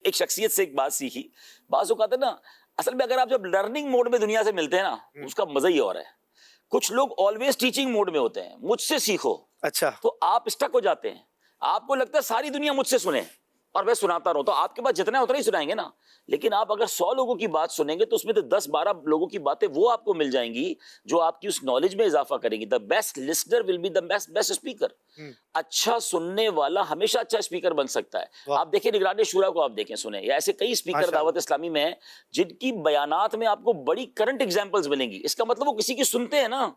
ایک شخصیت سے ایک بات سیکھی. بعض اوقات ہے نا, اصل میں اگر آپ جب لرننگ موڈ میں دنیا سے ملتے ہیں نا, اس کا مزہ ہی اور ہے. کچھ لوگ آلویز ٹیچنگ موڈ میں ہوتے ہیں, مجھ سے سیکھو. اچھا, تو آپ اسٹک ہو جاتے ہیں, آپ کو لگتا ہے ساری دنیا مجھ سے سنے اور میں سناتا رہوں. تو آپ کے پاس جتنا ہے اتنا ہی سنائیں گے نا. لیکن آپ اگر 100 لوگوں کی بات سنیں گے تو اس میں تو 10-12 لوگوں کی باتیں وہ آپ کو مل جائیں گی جو آپ کی اس نالج میں اضافہ کریں گی. The best listener will be the best speaker. اچھا سننے والا ہمیشہ اچھا اسپیکر بن سکتا ہے. آپ دیکھیں نگران شورا کو, آپ دیکھیں سنیں, یا ایسے کئی اسپیکر دعوت اسلامی میں ہیں جن کی بیانات میں آپ کو بڑی کرنٹ ایگزامپلز ملیں گی. اس کا مطلب وہ کسی کی سنتے ہیں نا,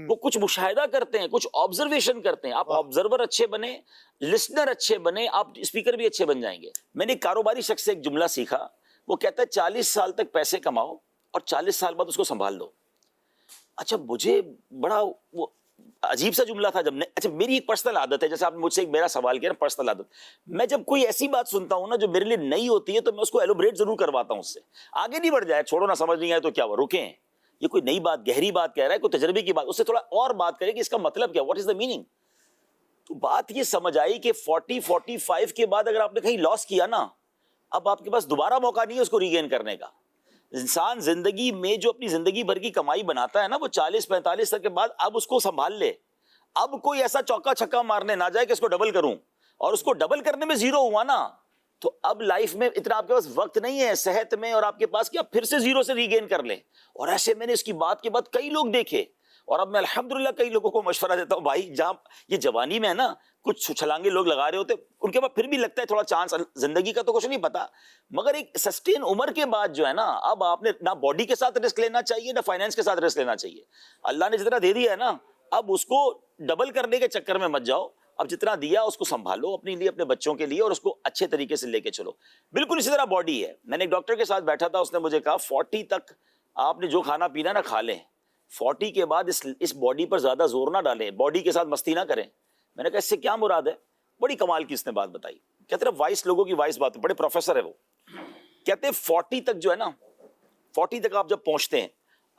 وہ کچھ مشاہدہ کرتے ہیں, کچھ آبزرویشن کرتے ہیں. آپ آبزرور اچھے بنے, لسنر اچھے بنے, آپ اسپیکر بھی اچھے بن جائیں گے. میں نے ایک کاروباری شخص سے ایک جملہ سیکھا, وہ کہتا ہے 40 سال تک پیسے کماؤ اور 40 سال بعد اس کو سنبھال دو. اچھا, مجھے بڑا وہ عجیب سا جملہ تھا. جب نے اچھا میری ایک پرسنل عادت ہے, جیسے آپ نے مجھ سے ایک میرا سوال کیا نا, پرسنل عادت, میں جب کوئی ایسی بات سنتا ہوں نا جو میرے لیے نئی ہوتی ہے تو میں اس کو ایلوبریٹ ضرور کرواتا ہوں. اس سے آگے نہیں بڑھ جائے, چھوڑو نا, سمجھ نہیں آئے تو کیا ہوا, رکیں, یہ کوئی نئی بات گہری بات کہہ رہا ہے, کوئی تجربے کی بات, اس سے تھوڑا اور بات کریں کہ اس کا مطلب کیا, واٹ از دا میننگ. تو بات یہ سمجھ آئی کہ 40-45 کے بعد اگر آپ نے کہیں لاس کیا نا, اب آپ کے پاس دوبارہ موقع نہیں ہے اس کو ریگین کرنے کا. انسان زندگی میں جو اپنی زندگی بھر کی کمائی بناتا ہے نا, وہ 40-45 تک کے بعد اب اس کو سنبھال لے. اب کوئی ایسا چوکا چھکا مارنے نہ جائے کہ اس کو ڈبل کروں, اور اس کو ڈبل کرنے میں زیرو ہوا نا, تو اب لائف میں اتنا آپ کے پاس وقت نہیں ہے, صحت میں اور آپ کے پاس, کہ آپ پھر سے زیرو سے ریگین کر لیں. اور ایسے میں نے اس کی بات کے بعد کئی لوگ دیکھے, اور اب میں الحمدللہ کئی لوگوں کو مشورہ دیتا ہوں, بھائی جہاں یہ جوانی میں ہے نا کچھ چھلانگے لوگ لگا رہے ہوتے, ان کے بعد پھر بھی لگتا ہے تھوڑا چانس, زندگی کا تو کچھ نہیں پتا, مگر ایک سسٹین عمر کے بعد جو ہے نا, اب آپ نے نہ باڈی کے ساتھ رسک لینا چاہیے نہ فائنینس کے ساتھ رسک لینا چاہیے. اللہ نے جتنا دے دیا ہے نا, اب اس کو ڈبل کرنے کے چکر میں مت جاؤ. اب جتنا دیا اس کو سنبھالو اپنے لیے, اپنے بچوں کے لیے, اور اس کو اچھے طریقے سے لے کے چلو. بالکل اسی طرح باڈی ہے. میں نے ایک ڈاکٹر کے ساتھ بیٹھا تھا, اس نے مجھے کہا 40 تک آپ نے جو کھانا پینا نا کھا لیں, 40 کے بعد اس باڈی پر زیادہ زور نہ ڈالیں, باڈی کے ساتھ مستی نہ کریں. میں نے کہا اس سے کیا مراد ہے؟ بڑی کمال کی اس نے بات بتائی. کہتے ہیں وائس لوگوں کی وائس بات, بڑے پروفیسر ہے وہ, کہتے ہیں 40 تک جو ہے نا, 40 تک آپ جب پہنچتے ہیں,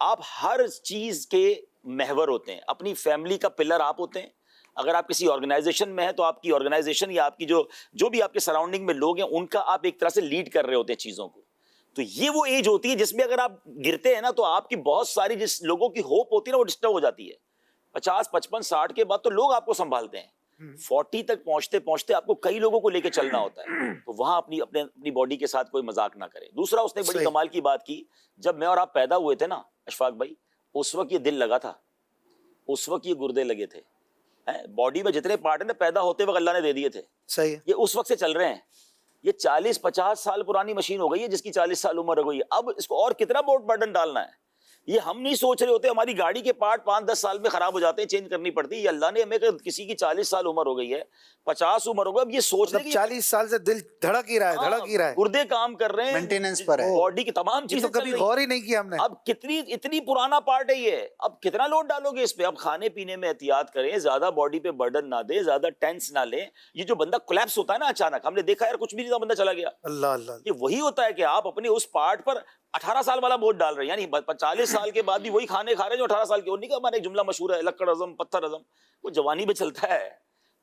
آپ ہر چیز کے محور ہوتے ہیں, اپنی فیملی کا پلر آپ ہوتے ہیں. اگر آپ کسی آرگنائزیشن میں ہیں تو آپ کی آرگنائزیشن یا آپ کی جو بھی آپ کے سراؤنڈنگ میں لوگ ہیں, ان کا آپ ایک طرح سے لیڈ کر رہے ہوتے ہیں چیزوں کو. تو یہ وہ ایج ہوتی ہے جس میں اگر آپ گرتے ہیں نا تو آپ کی بہت ساری جس لوگوں کی ہوپ ہوتی ہے نا وہ ڈسٹرب ہو جاتی ہے. 50, 55, 60 کے بعد تو لوگ آپ کو سنبھالتے ہیں. 40 تک پہنچتے پہنچتے آپ کو کئی لوگوں کو لے کے چلنا ہوتا ہے. تو وہاں اپنی باڈی کے ساتھ کوئی مذاق نہ کریں. دوسرا, اس نے بڑی کمال کی بات کی, جب میں اور آپ پیدا ہوئے تھے نا اشفاق بھائی, اس وقت یہ دل لگا تھا, اس وقت یہ گردے لگے تھے. باڈی میں جتنے پارٹ ہیں نا پیدا ہوتے وقت اللہ نے دے دیے تھے, صحیح, یہ اس وقت سے چل رہے ہیں. یہ 40-50 سال پرانی مشین ہو گئی ہے جس کی 40 سال عمر ہو گئی ہے. اب اس کو اور کتنا برڈن ڈالنا ہے, یہ ہم نہیں سوچ رہے ہوتے. ہماری گاڑی کے پارٹ 5-10 سال میں خراب ہو جاتے ہیں, چینج کرنی پڑتی ہے. یہ اللہ نے ہمیں, کسی کی 40 سال عمر ہو گئی ہے, 50 عمر ہو گئی, اب یہ سوچ رہے 40 سال سے دل دھڑک ہی رہا ہے, گردے کام کر رہے ہیں, مینٹیننس پر ہے, باڈی کی تمام چیزیں تو کبھی غور ہی نہیں کیا ہم نے. اب اتنی پرانا پارٹ ہے یہ, اب کتنا لوڈ ڈالو گے اس پہ. اب کھانے پینے میں احتیاط کریں, زیادہ باڈی پہ برڈن نہ دیں, زیادہ ٹینس نہ لیں. یہ جو بندہ کولیپس ہوتا ہے نا اچانک, ہم نے دیکھا یار کچھ بھی نہیں تھا بندہ چلا گیا, اللہ اللہ, یہ وہی ہوتا ہے کہ آپ اپنے اس پارٹ پر 18 سال والا بوجھ ڈال رہے ہیں. یعنی 40 سال کے بعد بھی وہی کھانے کھا رہے ہیں جو 18 سال کے. نہیں کہ ہمارا ایک جملہ مشہور ہے, لکڑ ہضم پتھر ہضم, وہ جوانی میں چلتا ہے.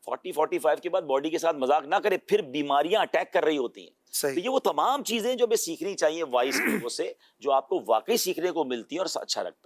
40-45 کے بعد باڈی کے ساتھ مذاق نہ کرے, پھر بیماریاں اٹیک کر رہی ہوتی ہیں. تو یہ وہ تمام چیزیں جو ہمیں سیکھنی چاہیے وائس لوگوں سے, جو آپ کو واقعی سیکھنے کو ملتی ہیں اور اچھا لگتا ہے.